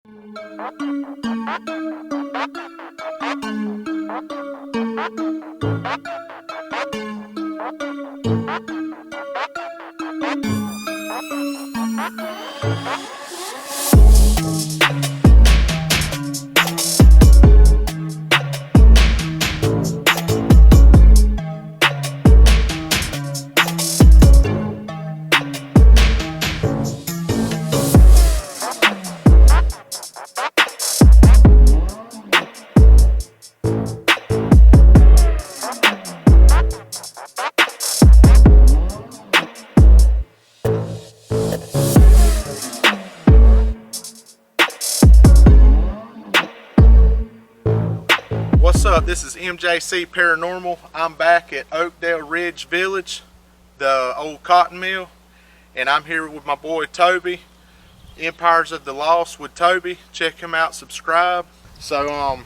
What's up? This is MJC Paranormal. I'm back at Oakdale Ridge Village, the old cotton mill, and I'm here with my boy Toby. Empires of the Lost with Toby. Check him out, subscribe. So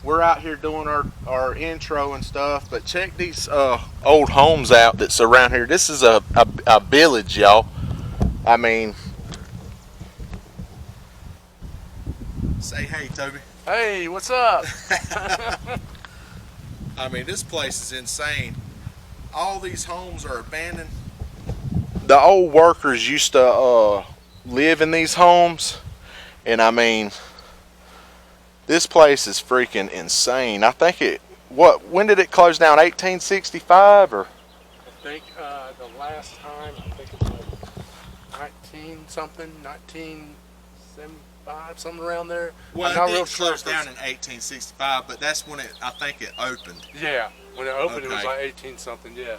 we're out here doing our intro and stuff, but check these old homes out that's around here. This is a village, y'all. I mean, say hey, Toby. Hey, what's up? I mean, this place is insane. All these homes are abandoned. The old workers used to live in these homes, and I mean, this place is freaking insane. I think when did it close down? 1865 or? I think the last time, I think it was 1975, something around there. Well, I'm not it real did sure close down in 1865, but that's when I think it opened. Yeah, when it opened, Okay. It was like 18 something. Yeah,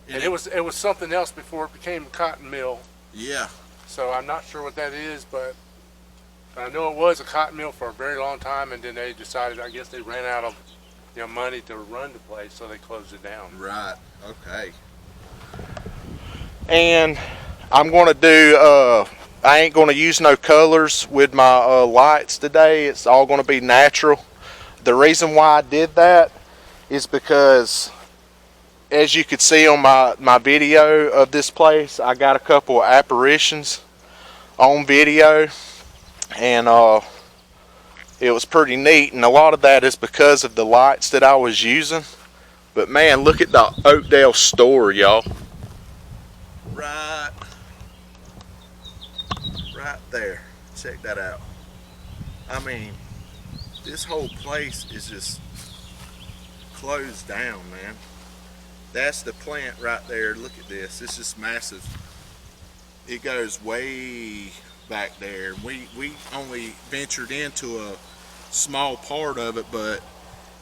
And it was something else before it became a cotton mill. Yeah. So I'm not sure what that is, but I know it was a cotton mill for a very long time, and then they decided, I guess they ran out of money to run the place, so they closed it down. Right. Okay. And I'm going to do, I ain't going to use no colors with my lights today. It's all going to be natural. The reason why I did that is because, as you could see on my video of this place, I got a couple of apparitions on video, and it was pretty neat, and a lot of that is because of the lights that I was using. But man, look at the Oakdale store, y'all. Right there. Check that out. I mean, this whole place is just closed down, man. That's the plant right there. Look at this. It's just massive. It goes way back there. We only ventured into a small part of it, but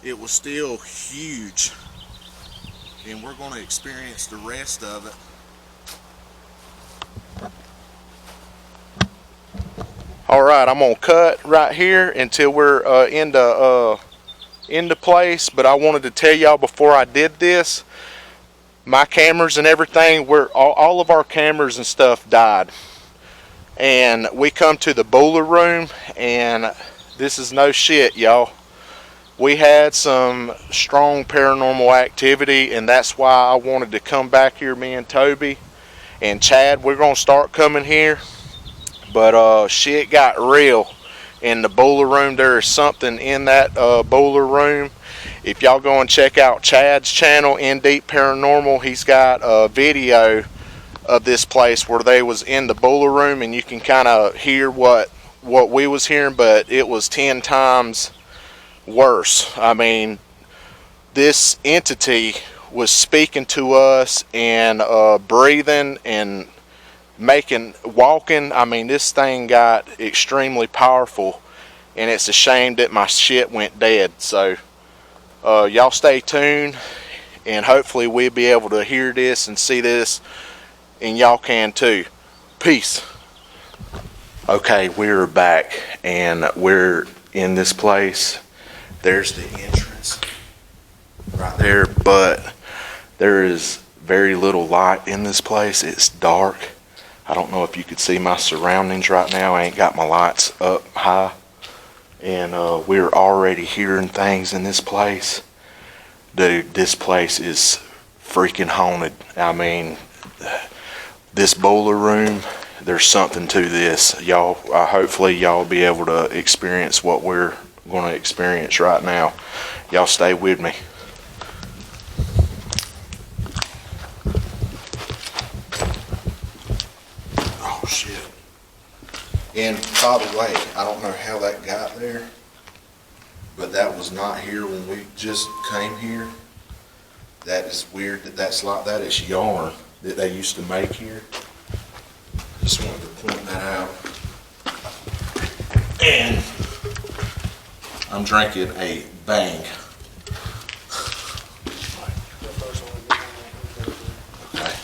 it was still huge. And we're going to experience the rest of it. Alright, I'm going to cut right here until we're into place. But I wanted to tell y'all before I did this, my cameras and everything, all of our cameras and stuff died. And we come to the boiler room, and this is no shit, y'all. We had some strong paranormal activity, and that's why I wanted to come back here, me and Toby and Chad. We're going to start coming here. But shit got real in the boiler room. There is something in that boiler room. If y'all go and check out Chad's channel, In Deep Paranormal, he's got a video of this place where they was in the boiler room, and you can kind of hear what we was hearing, but it was 10 times worse. I mean, this entity was speaking to us and breathing and walking. I mean, this thing got extremely powerful, and it's a shame that my shit went dead. So y'all stay tuned, and hopefully we'll be able to hear this and see this, and y'all can too. Peace. Okay, we're back, and we're in this place. There's the entrance right there, but there is very little light in this place. It's dark. I don't know if you could see my surroundings right now. I ain't got my lights up high. And we're already hearing things in this place. Dude, this place is freaking haunted. I mean, this boiler room, there's something to this. Y'all, hopefully y'all be able to experience what we're going to experience right now. Y'all stay with me. Oh shit. And by the way, I don't know how that got there, but that was not here when we just came here. That is weird that that's like that. It's yarn that they used to make here. Just wanted to point that out. And I'm drinking a Bang. Okay.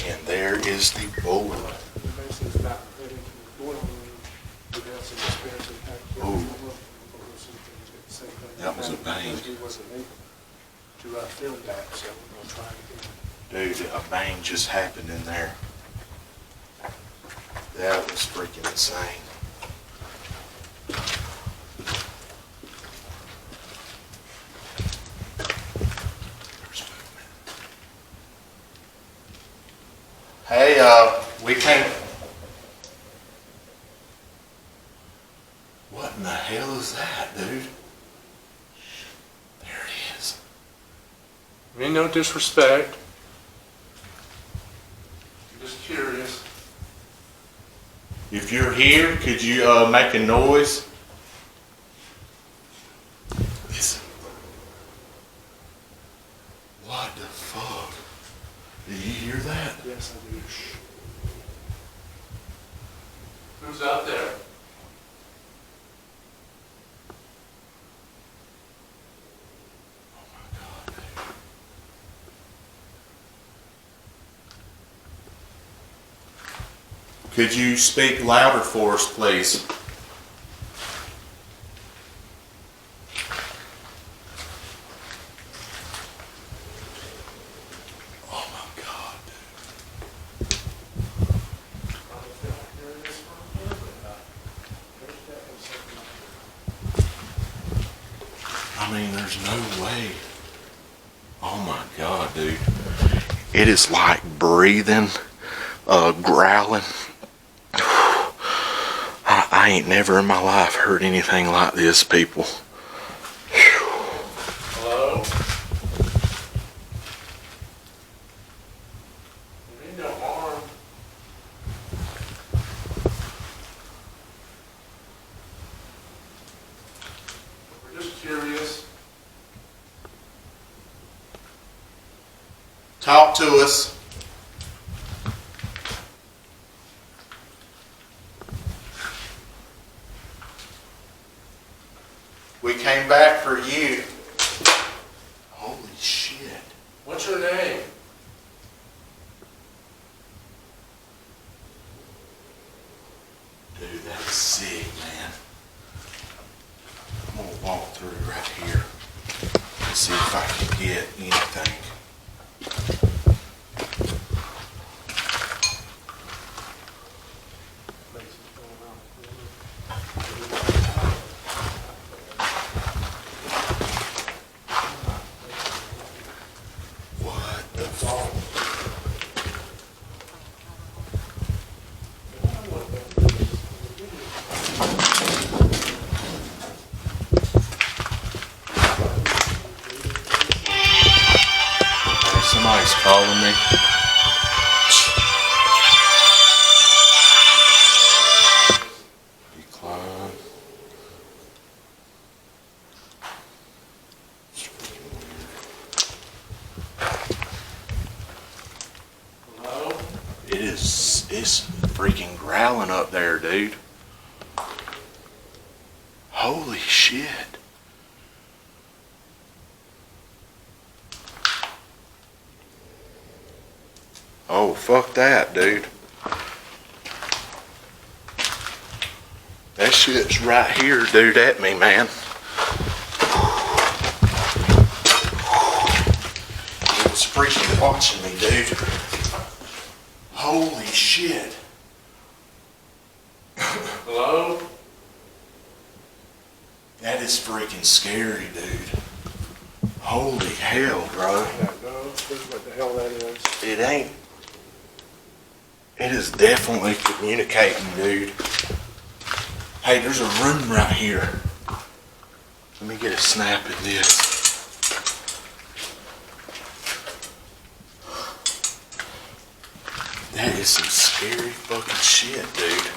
And there is the board. Ooh. That was a bang. Dude, a bang just happened in there. That was freaking insane. Hey, we came. What in the hell is that, dude? There it is. I mean, no disrespect. I'm just curious. If you're here, could you make a noise? Listen. What the fuck? Did you hear that? Yes, I do. Who's out there? Could you speak louder for us, please? Oh my God, dude. I mean, there's no way. Oh my God, dude. It is like breathing, growling. I ain't never in my life heard anything like this, people. Hello? You mean no harm. We're just curious. Talk to us. We came back for you. Holy shit. What's your name? Dude, that's sick, man. I'm gonna walk through right here and see if I can get anything. What the fuck? Somebody's calling me. Decline. It's freaking weird. Hello? It's freaking growling up there, dude. Holy shit. Oh, fuck that, dude. That shit's right here, dude, at me, man. It's freaking watching me, dude. Holy shit. Hello? That is freaking scary, dude. Holy hell, bro. No, see what the hell that is. It ain't. It is definitely communicating, dude. Hey, there's a room right here. Let me get a snap at this. That is some scary fucking shit, dude.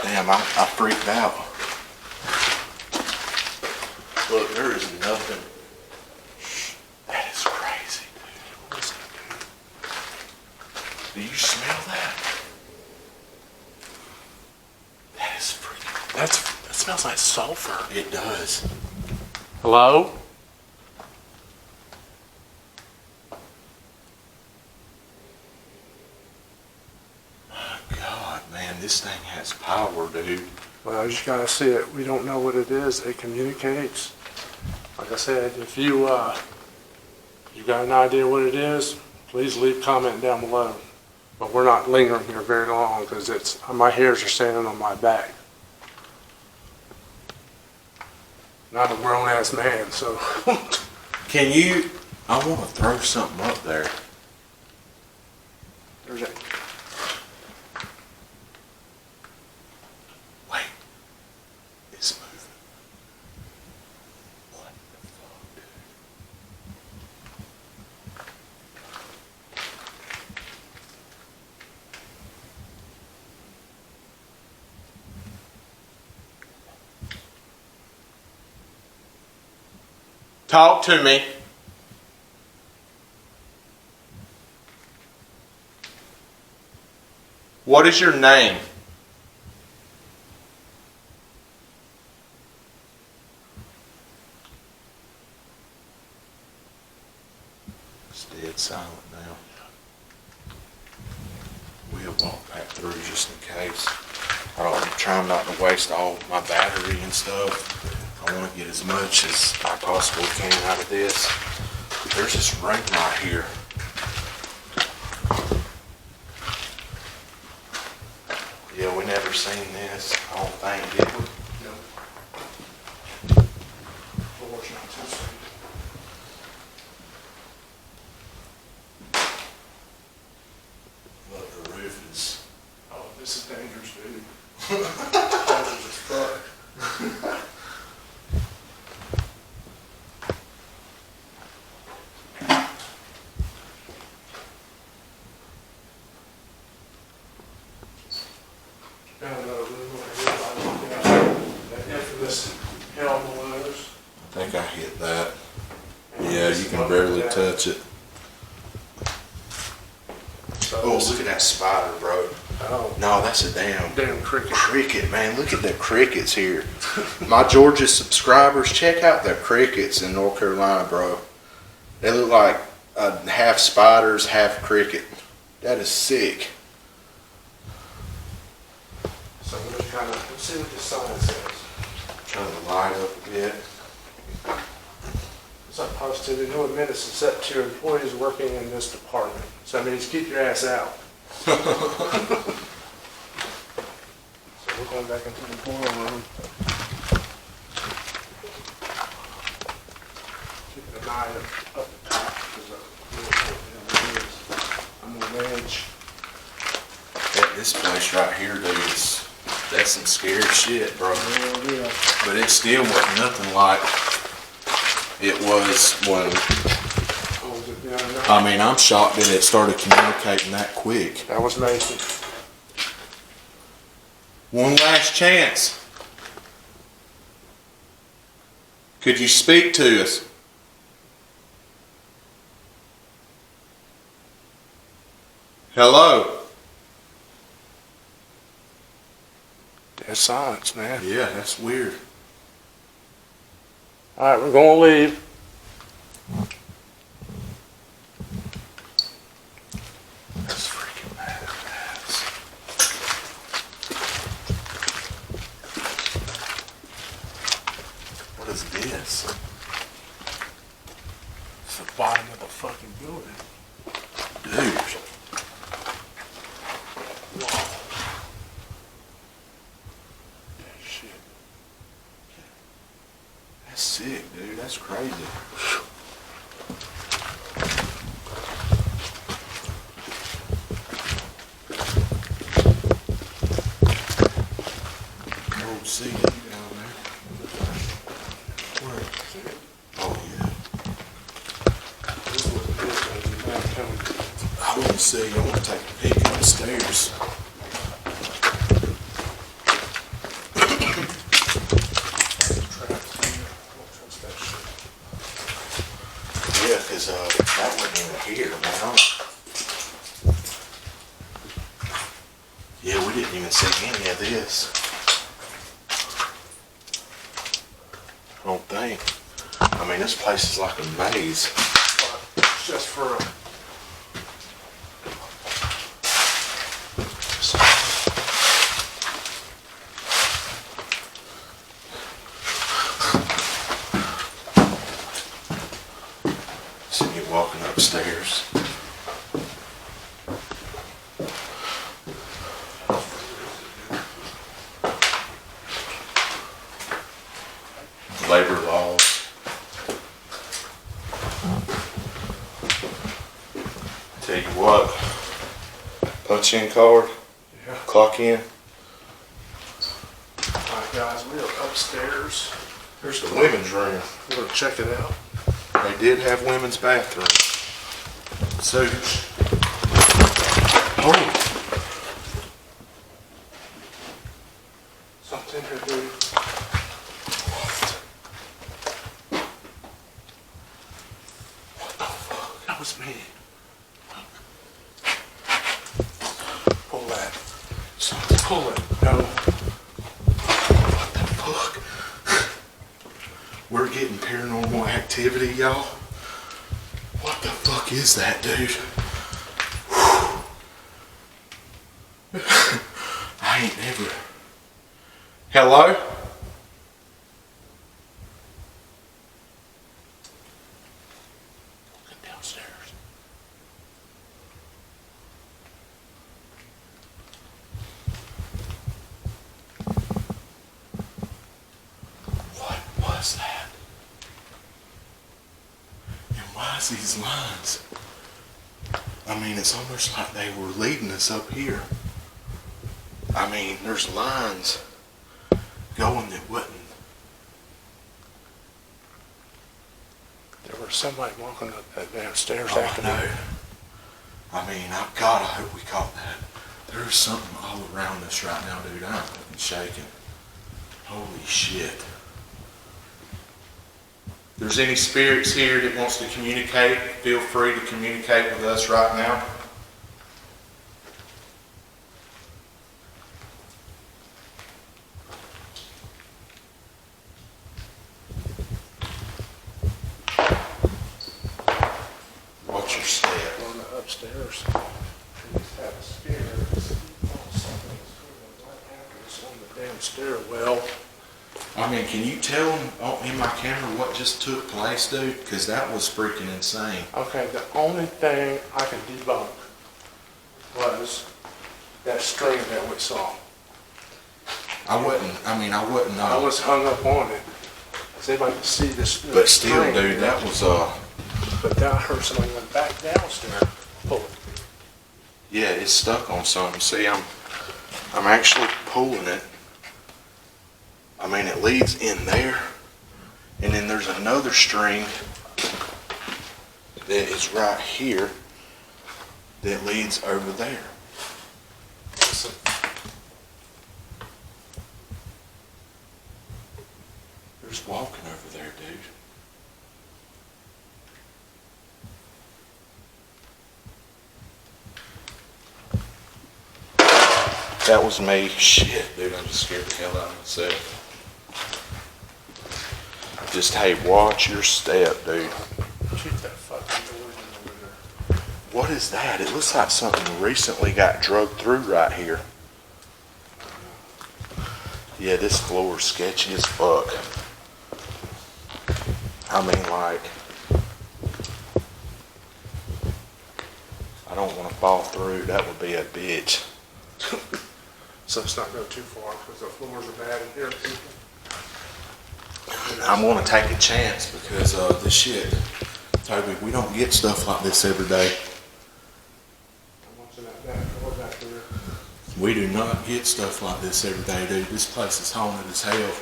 Damn, I freaked out. Look, there is nothing. That is crazy, dude. What is that, dude? Do you smell that? That is freaking. That smells like sulfur. It does. Hello? God, man, this thing has power, dude. Well, you just gotta see it. We don't know what it is. It communicates. Like I said, if you got an idea what it is, please leave a comment down below. But we're not lingering here very long because my hairs are standing on my back. Not a grown ass man, so. Can you? I want to throw something up there. There's that. Wait. It's moving. What the fuck, dude? Talk to me. What is your name? It's dead silent now. We'll walk back through just in case. I'm trying not to waste all my battery and stuff. I want to get as much as I possibly can out of this. There's this ring right here. Yeah, we never seen this, I don't think, did we? No. Floor's not too sweet. Look, the roof is... Oh, this is dangerous, dude. Dangerous as fuck. Got another room over here. I got that infamous elbows. I think I hit that. Yeah, you can barely touch it. Oh, look at that spider, bro. Oh, No, that's a damn cricket. cricket, man. Look at the crickets here. My Georgia subscribers, check out the crickets in North Carolina, bro. They look like half spiders, half cricket. That is sick. So we're just kind of, let's see what the sign says. Trying to light up a bit. It's not positive. No admittance except to employees working in this department. So that means keep your ass out. So we're going back into the boiler room. Keeping an eye up the top because I'm a wedge. This place right here, dude, that's some scary shit, bro. Yeah. But it still wasn't nothing like it was when... Oh, is it down there? I mean, I'm shocked that it started communicating that quick. That was Mason. One last chance. Could you speak to us? Hello? Dead silence, man. Yeah, that's weird. All right, we're going to leave. That's freaking badass. What is this? It's the bottom of the fucking building. Dude. Shit. That's sick, dude. That's crazy. I want to see. I want to take a peek upstairs. Yeah, because that wasn't even here, man. Yeah, we didn't even see any of this. I don't think. I mean, this place is like a maze. It's just for See you walking upstairs. Labor laws. Tell you what, punch in card, yeah. clock in. Alright guys, we are upstairs. Here's the women's room. We're gonna check it out. They did have women's bathroom. So, oh, Something here, dude. What the fuck? That was me. Pull that. Something. Pull it. No. what the fuck? We're getting paranormal activity, y'all. What the fuck is that, dude? I ain't never. Hello? Get downstairs. What was that? And why is these lines? I mean, it's almost like they were leading us up here. I mean, there's lines going that wouldn't. There was somebody walking up that damn stairs Oh, after I know. me. I mean, God, I hope we caught that. There's something all around us right now, dude. I'm fucking shaking. Holy shit. If there's any spirits here that wants to communicate, feel free to communicate with us right now. Watch your step. On the upstairs. We just have a stairs. Oh, something was going right after us on the damn stairwell. I mean, can you tell them in my camera what just took place, dude? Because that was freaking insane. Okay, the only thing I can debunk was that string that we saw. I wouldn't I was hung up on it. Does anybody see this? But still, string? dude, that was, But then I heard somebody went back downstairs, pull it. yeah, it's stuck on something. See, I'm actually pulling it. I mean, it leads in there, and then there's another string that is right here that leads over there. There's walking over there, dude. That was me. Shit, dude, I just scared the hell out of myself. Just, hey, watch your step, dude. Keep that fucking door over there. What is that? It looks like something recently got drugged through right here. Yeah, this floor is sketchy as fuck. I mean, like, I don't want to fall through. That would be a bitch. So let's not go too far because the floors are bad in here, people. I'm going to take a chance because this shit, Toby, we don't get stuff like this every day. I'm watching that back door back there. We do not get stuff like this every day, dude. This place is haunted as hell.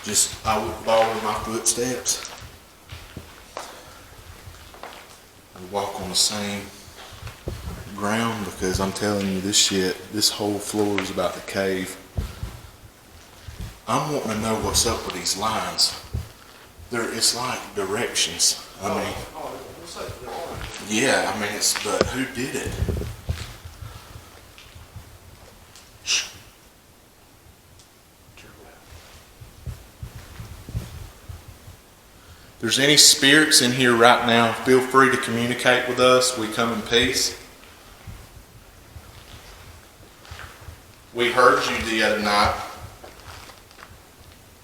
Just, I would follow my footsteps. walk on the same ground, because I'm telling you, this whole floor is about to cave. I'm wanting to know what's up with these lines. It's like directions. I mean, yeah, I mean, but who did it? If there's any spirits in here right now, feel free to communicate with us. We come in peace. We heard you the other night,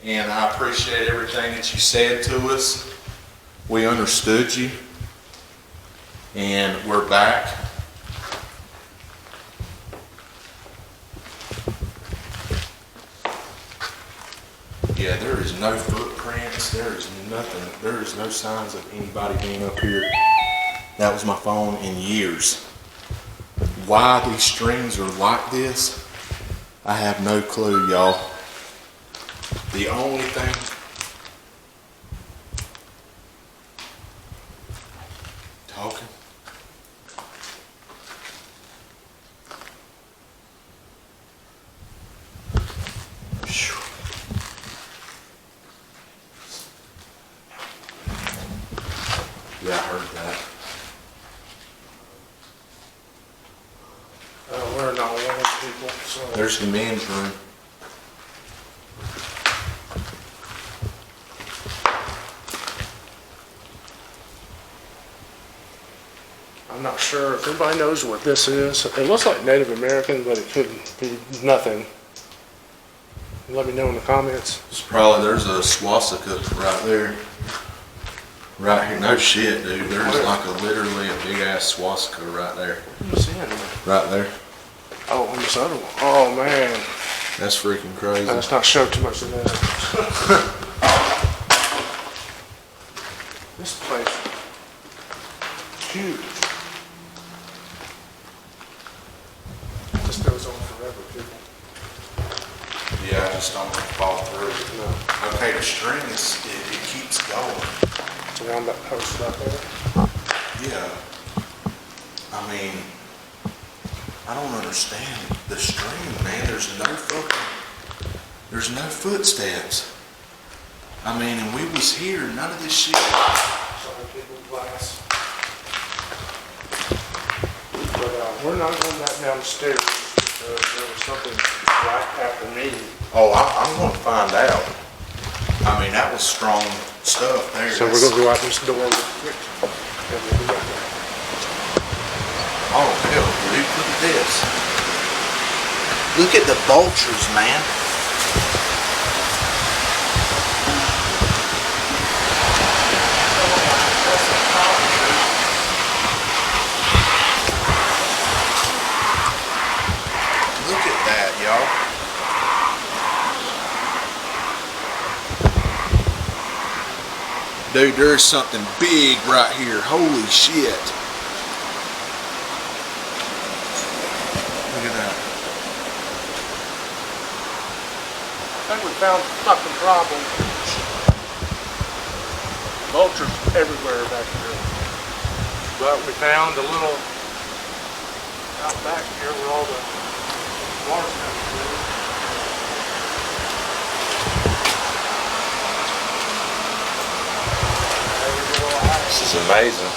and I appreciate everything that you said to us. We understood you, and we're back. Yeah, there is no footprints. There is nothing. There is no signs of anybody being up here. That was my phone in years. Why these strings are like this, I have no clue, y'all. The only thing talking. Yeah, I heard that. We're not one of those people, so. There's the men's room. I'm not sure if anybody knows what this is. It looks like Native American, but it could be nothing. Let me know in the comments. There's a swastika right there. Right here. No shit, dude. There's literally a big ass swastika right there. What are you seeing there? Right there. Oh, and this other one. Oh, man. That's freaking crazy. Let's not show too much of that. This place is huge. This goes on forever, people. Yeah, I just don't want to fall through. No. Okay, the string it keeps going. It's around that post right there. Yeah. I mean, I don't understand the string, man. There's no footsteps. I mean, and we was here, none of this shit. Sorry, people, glass. But we're not going back down the stairs because there was something right after me. Oh, I'm going to find out. I mean, that was strong stuff there. So we're going to go out this door real quick. And we'll be back there. Oh, hell, dude, look at this. Look at the vultures, man. Look at that, y'all. Dude, there's something big right here. Holy shit. Look at that. I think we found something problem. Vultures everywhere back here. But we found a little out back here where all the water's coming through. This is amazing.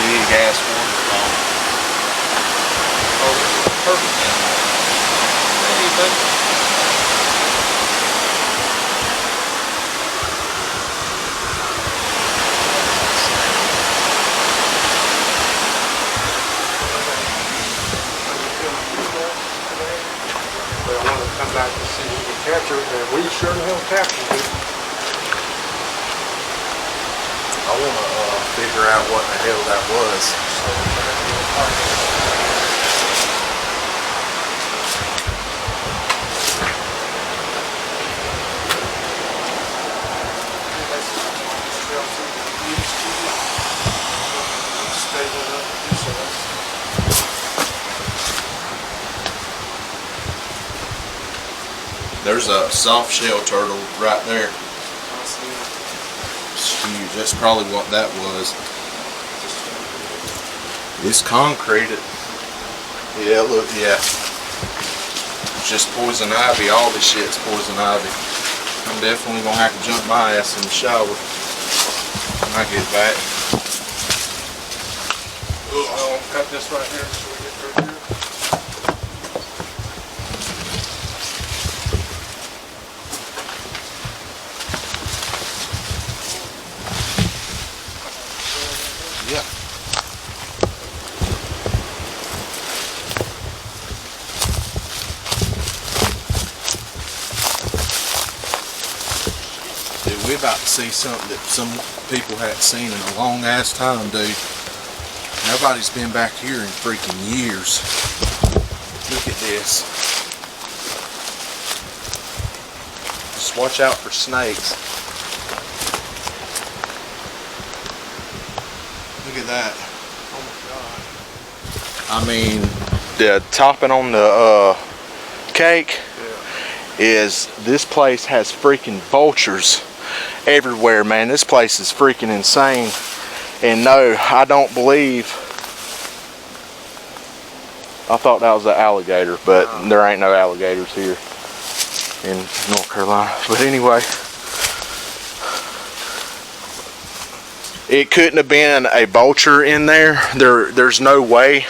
Big ass waterfall. Oh, this is perfect. Hey, buddy. But I want to come back and see if we can capture it, and we sure the hell captured it. I want to figure out what the hell that was. There's a soft shell turtle right there. It's huge. That's probably what that was. It's concreted. Yeah, look, yeah. It's just poison ivy. All this shit's poison ivy. I'm definitely gonna have to jump my ass in the shower when I get back. I'll cut this right here so we get through here. Yeah. Dude, we're about to see something that some people hadn't seen in a long ass time, dude. Nobody's been back here in freaking years. Look at this. Just watch out for snakes. Look at that. Oh my God. I mean, the topping on the cake is this place has freaking vultures everywhere, man. This place is freaking insane. And no, I don't believe. I thought that was an alligator, but there ain't no alligators here in North Carolina. But anyway, it couldn't have been a vulture in there. There's no way.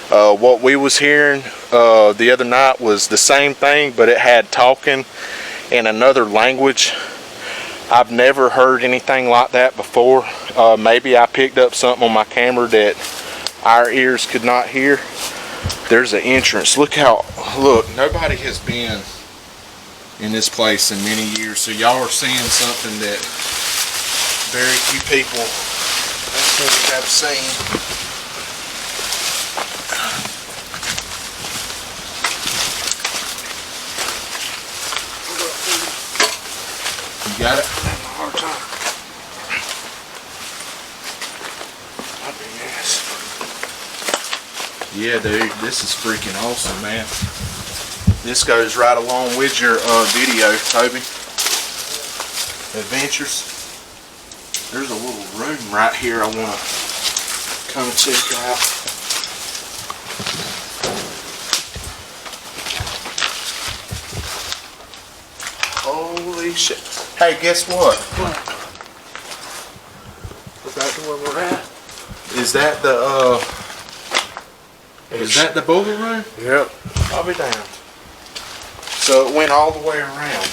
What we was hearing the other night was the same thing, but it had talking in another language. I've never heard anything like that before. Maybe I picked up something on my camera that our ears could not hear. There's an entrance. Look, nobody has been in this place in many years, so y'all are seeing something that very few people have seen. You got it? Hard time. Yeah, dude, this is freaking awesome, man. This goes right along with your video, Toby. Adventures. There's a little room right here I want to come check out. Holy shit. Hey, guess what? Go back to where we're at. Is that the boiler room? Yep. I'll be damned. So it went all the way around.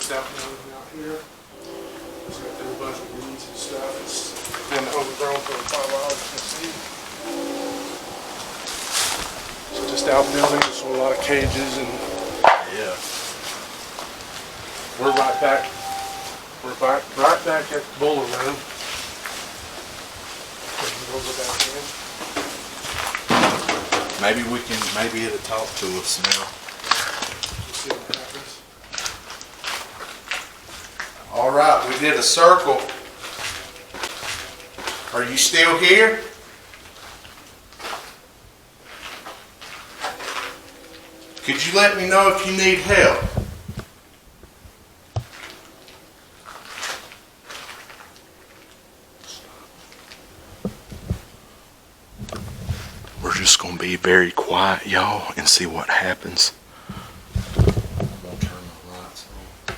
Out here. It's got a bunch of weeds and stuff. It's been overgrown for quite a while, as you can see. So just outbuildings, so a lot of cages, and Yeah. we're right back. We're right back at the boiler room. We can go back in. Maybe it'll talk to us now. See what happens. All right, we did a circle. Are you still here? Could you let me know if you need help? We're just going to be very quiet, y'all, and see what happens. I'm going to turn the lights on.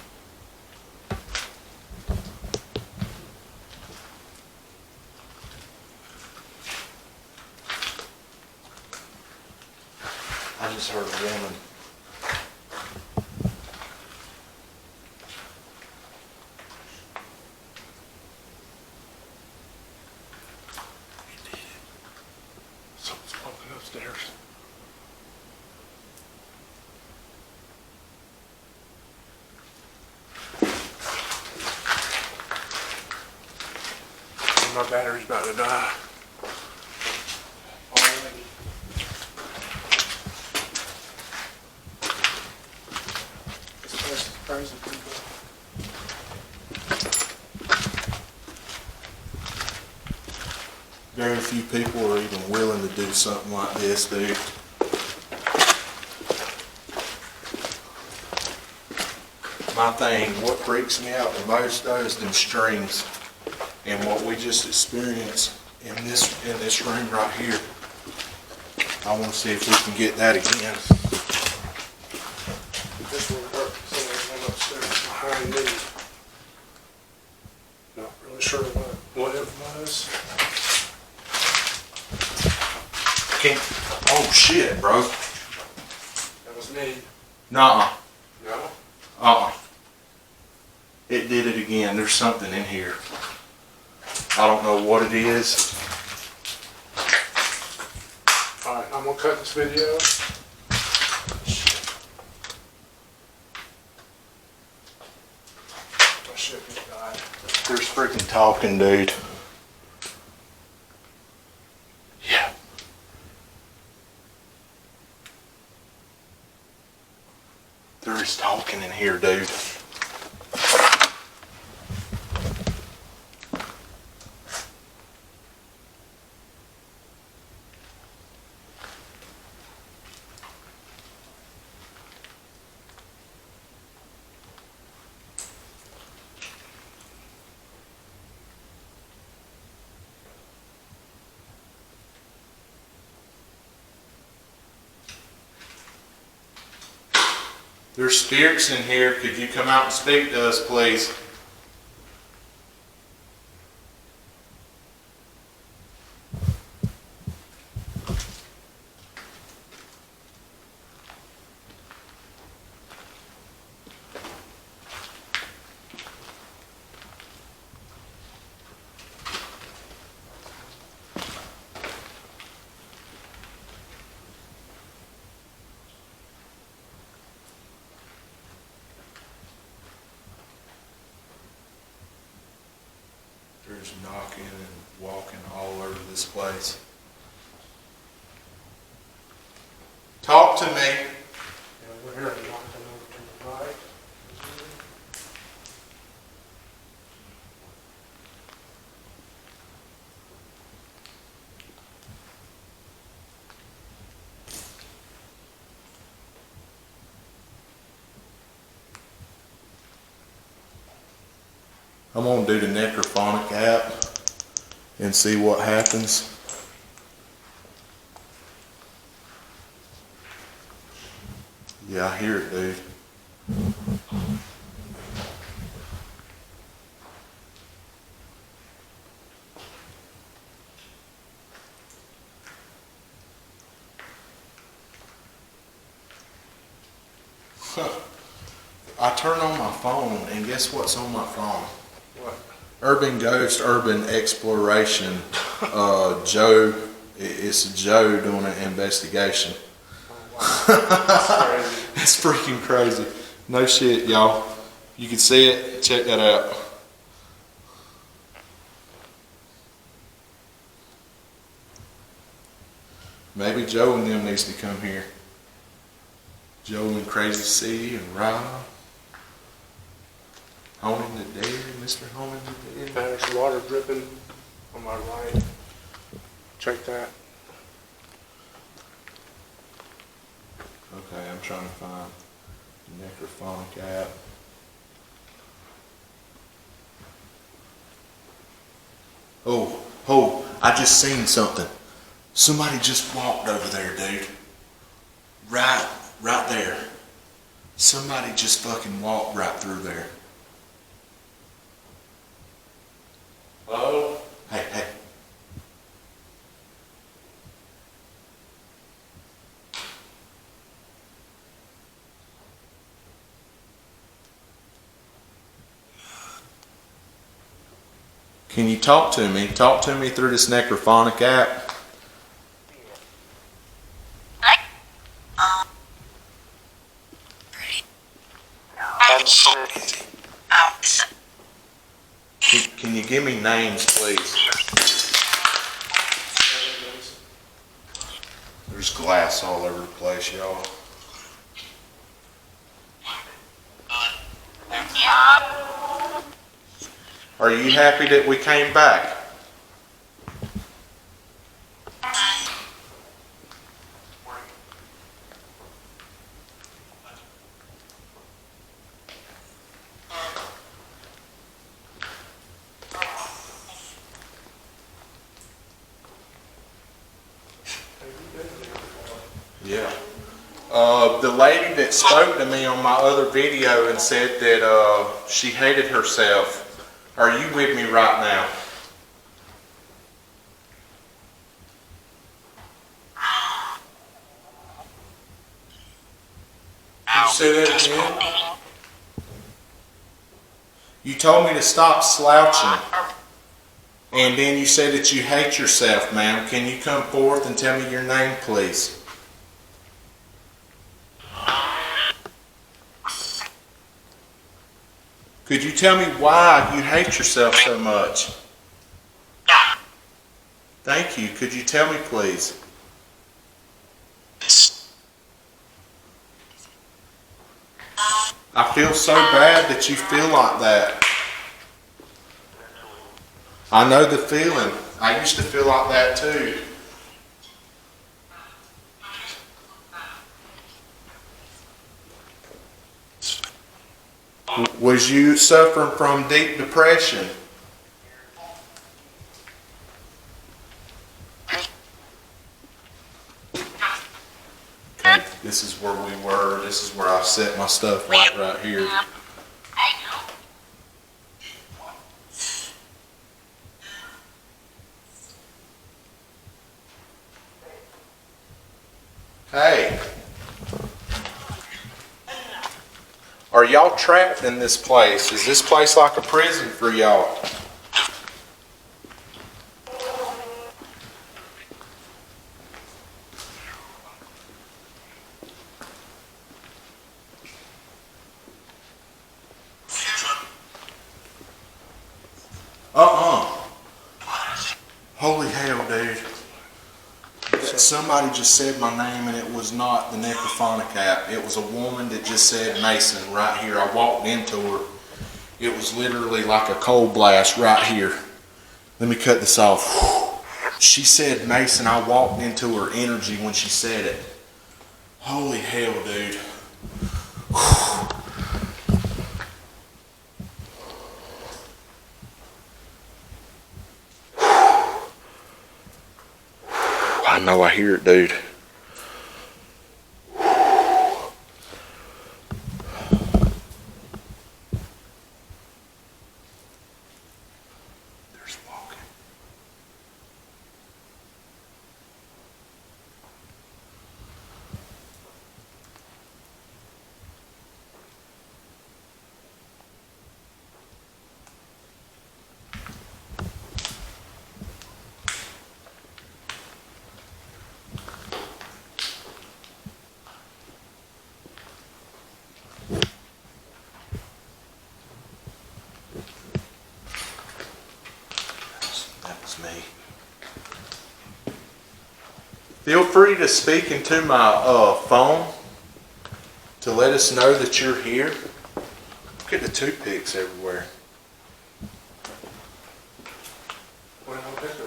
I just heard a woman. Someone's walking upstairs. My battery's about to die. Already. This place is crazy, people. Very few people are even willing to do something like this, dude. My thing, what freaks me out the most though is them streams. And what we just experienced in this room right here. I want to see if we can get that again. This one hurt. Somebody went upstairs behind me. Not really sure what it was. Oh shit, bro. That was me. Nuh-uh. No? It did it again. There's something in here. I don't know what it is. Alright, I'm gonna cut this video. My shit just died. There's freaking talking, dude. Yeah. There is talking in here, dude. There's spirits in here. Could you come out and speak to us, please? There's knocking and walking all over this place. Talk to me. Yeah, we're here knocking over to the right. I'm going to do the necrophonic app and see what happens. Yeah, I hear it, dude. I turn on my phone and guess what's on my phone? What? Urban Ghost, Urban Exploration. Joe, it's Joe doing an investigation. Oh, wow. That's crazy. It's freaking crazy. No shit, y'all. You can see it. Check that out. Maybe Joe and them needs to come here. Joe and Crazy C and Rob. Honing the dead, Mr. Honing the dead. There's water dripping on my right. Check that. Okay, I'm trying to find the necrophonic app. Oh, I just seen something. Somebody just walked over there, dude. Right there. Somebody just fucking walked right through there. Hello? Hey. Can you talk to me? Talk to me through this necrophonic app. Can you give me names, please? There's glass all over the place, y'all. Are you happy that we came back? The lady that spoke to me on my other video and said that she hated herself. Are you with me right now? Can you say that again? You told me to stop slouching. And then you said that you hate yourself, ma'am. Can you come forth and tell me your name, please? Could you tell me why you hate yourself so much? Thank you. Could you tell me, please? I feel so bad that you feel like that. I know the feeling. I used to feel like that too. Was you suffering from deep depression? Okay, this is where we were. This is where I set my stuff right here. Hey. Are y'all trapped in this place? Is this place like a prison for y'all? Holy hell, dude. Somebody just said my name and it was not the necrophonic app. It was a woman that just said Mason right here. I walked into her. It was literally like a cold blast right here. Let me cut this off. She said Mason. I walked into her energy when she said it. Holy hell, dude. I know I hear it, dude. There's walking. That was me. Feel free to speak into my phone to let us know that you're here. Look at the toothpicks everywhere. 21 pickup.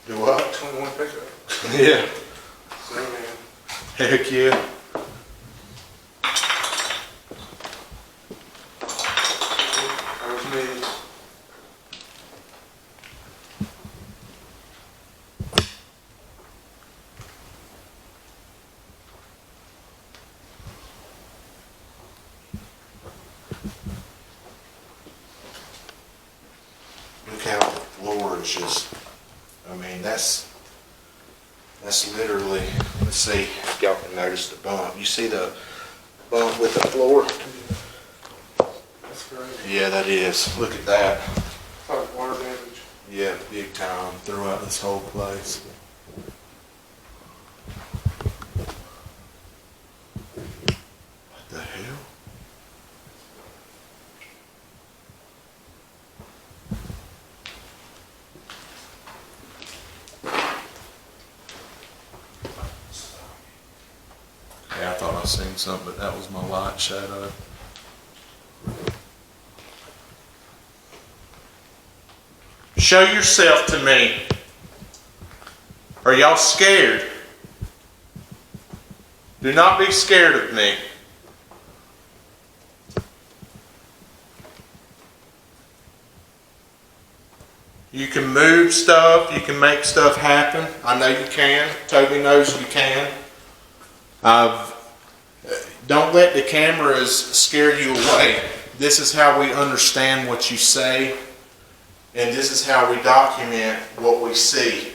Do what? 21 pickup. Yeah. So, man. Heck yeah. That was me. Look how the floor is just, I mean, that's literally, let's see if y'all can notice the bump. You see the bump with the floor? That's great. Yeah, that is. Look at that. It's like water damage. Yeah, big time throughout this whole place. What the hell? Yeah, I thought I seen something, but that was my light shadow. Show yourself to me. Are y'all scared? Do not be scared of me. You can move stuff. You can make stuff happen. I know you can. Toby knows you can. I've Don't let the cameras scare you away. This is how we understand what you say, and this is how we document what we see.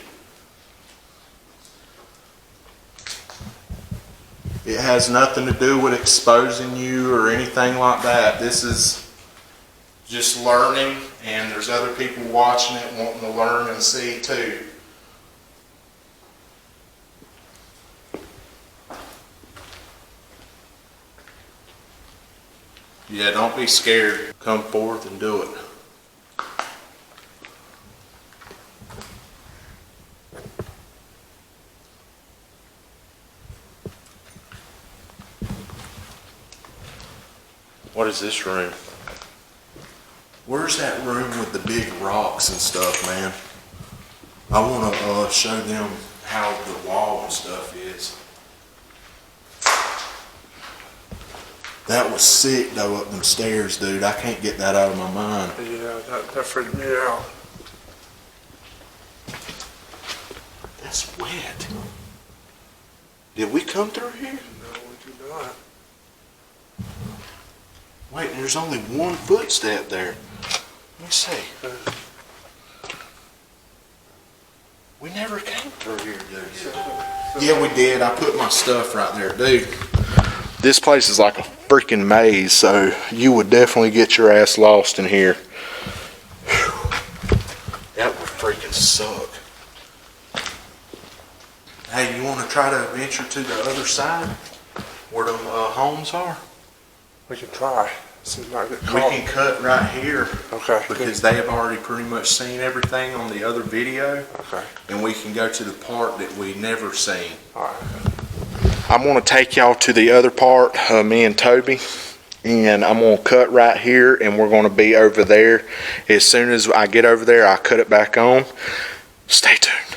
It has nothing to do with exposing you or anything like that. This is just learning, and there's other people watching it wanting to learn and see too. Yeah, don't be scared. Come forth and do it. What is this room? Where's that room with the big rocks and stuff, man? I want to show them how the wall and stuff is. That was sick though, up them stairs, dude. I can't get that out of my mind. Yeah, that freaked me out. That's wet. Did we come through here? No, we do not. Wait, there's only one footstep there. Let me see. We never came through here, dude. Yeah, we did. I put my stuff right there, dude. This place is like a freaking maze, so you would definitely get your ass lost in here. Whew. That would freaking suck. Hey, you want to try to venture to the other side where them homes are? We can try. See if I get We caught. can cut right here. Okay. Because they have already pretty much seen everything on the other video. Okay. And we can go to the part that we never seen. All right. I'm going to take y'all to the other part, me and Toby. And I'm going to cut right here and we're going to be over there. As soon as I get over there, I'll cut it back on. Stay tuned.